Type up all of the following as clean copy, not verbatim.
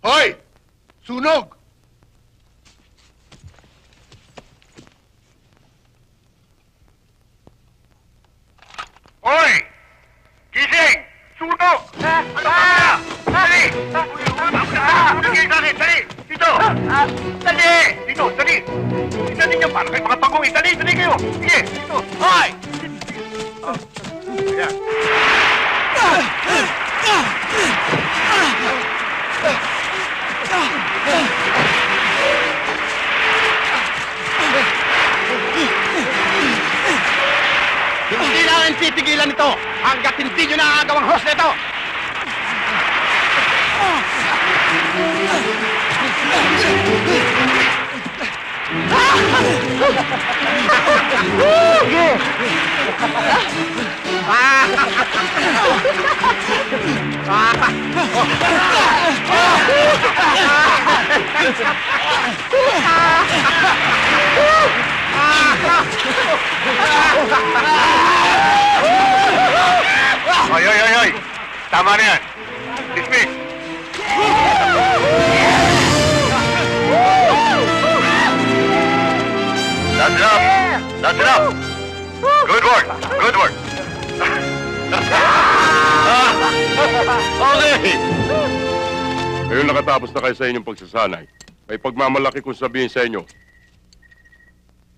Hoy! Sunog! Hoy! Gising! Sunog! Ano ba? Dali! Dali! Dito! Dali! Dito! Dali! Tignan ninyo para kayo mga pagong. Dali! Dali kayo! Sige! Dito! Hoy! Ayan. Hindi namin titigilan ito hanggat hindi nyo nakakagawang host nito! Hoy! Tama na yan! Dismiss! That's enough! That's enough! Good work! Good work! Okay! Ngayon nakatapos na kayo sa inyong pagsasanay. May pagmamalaki kong sabihin sa inyo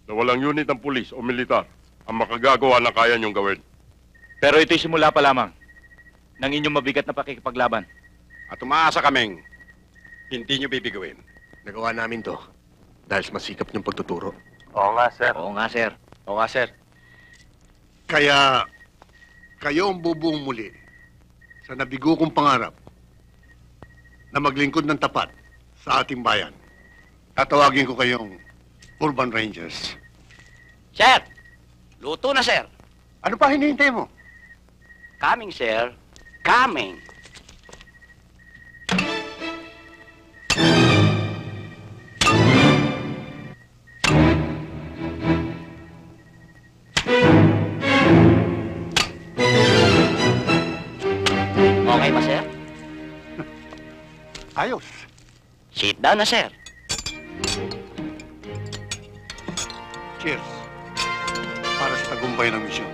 na walang unit ng pulis o militar ang makagagawa na kaya niyong gawin. Pero ito'y simula pa lamang ng inyong mabigat na pakikipaglaban. At umaasa kaming hindi niyo bibigawin. Nagawa namin to dahil sa masikap niyong pagtuturo. Oo nga, sir. Oo nga, sir. Kaya kayo ang bubuong muli sa nabigo kong pangarap na maglingkod ng tapat sa ating bayan. Tatawagin ko kayong Urban Rangers. Sir! Luto na, sir. Ano pa hinihintay mo? Coming, sir. Coming. Okay ba, sir? Ayos. Sit down na, sir. Cheers. Para sa tagumpay ng misyon.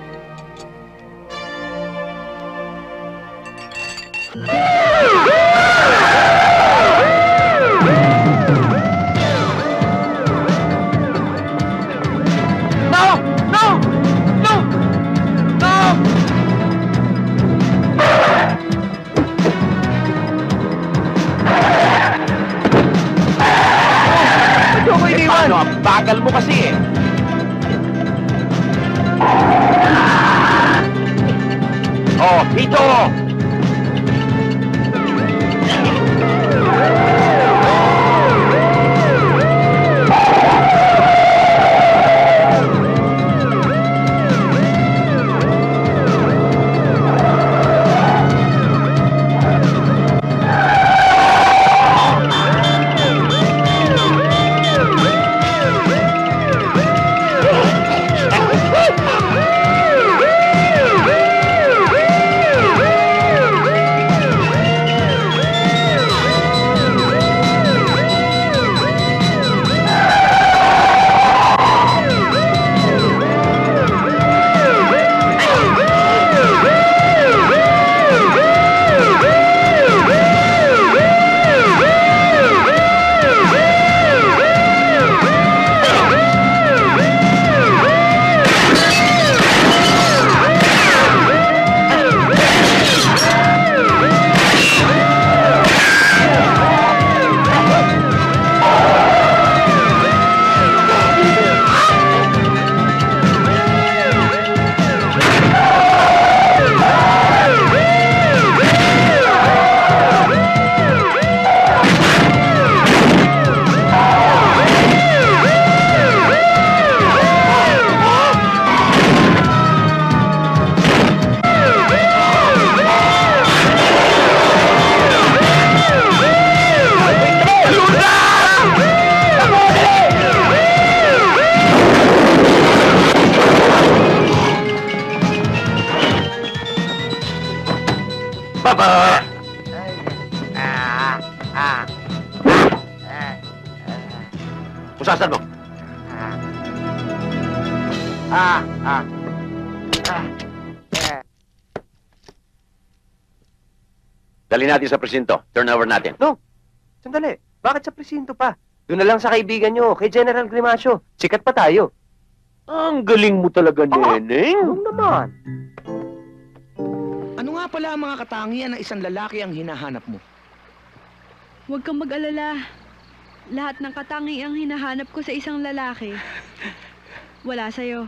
Ano, ang bagal mo kasi eh. Oh, dito! Pusasan mo! Dali natin sa presinto. Turn over natin. Sandali, bakit sa presinto pa? Doon na lang sa kaibigan nyo, kay General Grimasio. Sikat pa tayo. Ang galing mo talaga, Neneng. Anong naman? Ano nga pala ang mga katangian ng isang lalaki ang hinahanap mo? Huwag kang mag-alala. Lahat ng katangiang hinahanap ko sa isang lalaki, wala sa'yo.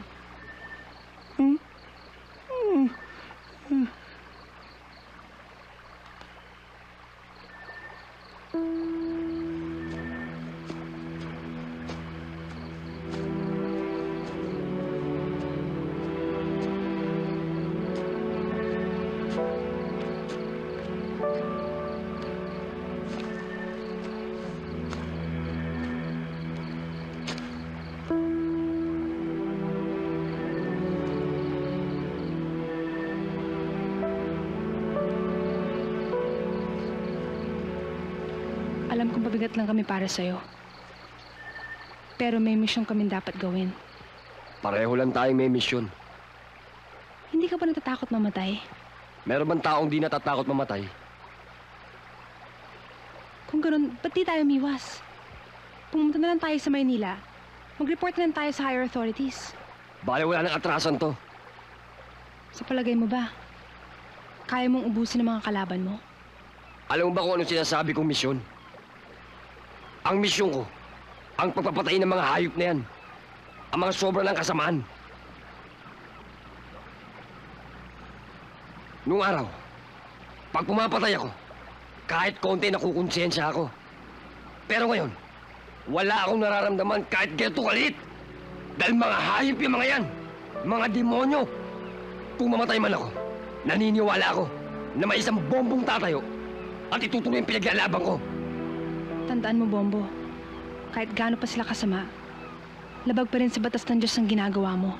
Alam kong pabigat lang kami para sa'yo. Pero may misyon kami dapat gawin. Pareho lang tayong may misyon. Hindi ka ba natatakot mamatay? Meron bang taong di natatakot mamatay? Kung ganun, ba't di tayo miwas? Pumunta na lang tayo sa Maynila. Mag-report na lang tayo sa higher authorities. Bale wala nang atrasan to. Sa palagay mo ba, kaya mong ubusin ang mga kalaban mo? Alam mo ba kung anong sinasabi kong misyon? Ang misyon ko, ang pagpapatay ng mga hayop na yan. Ang mga sobra ng kasamaan. Noong araw, pag pumapatay ako, kahit konti nakukonsensya ako. Pero ngayon, wala akong nararamdaman kahit ganito kalit. Dahil mga hayop yung mga yan. Mga demonyo. Kung mamatay man ako, naniniwala ako na may isang bombong tatayo at itutuloy ang pinaglalaban ko. Tandaan mo, Bombo, kahit gaano pa sila kasama, labag pa rin sa batas ng Diyos ang ginagawa mo.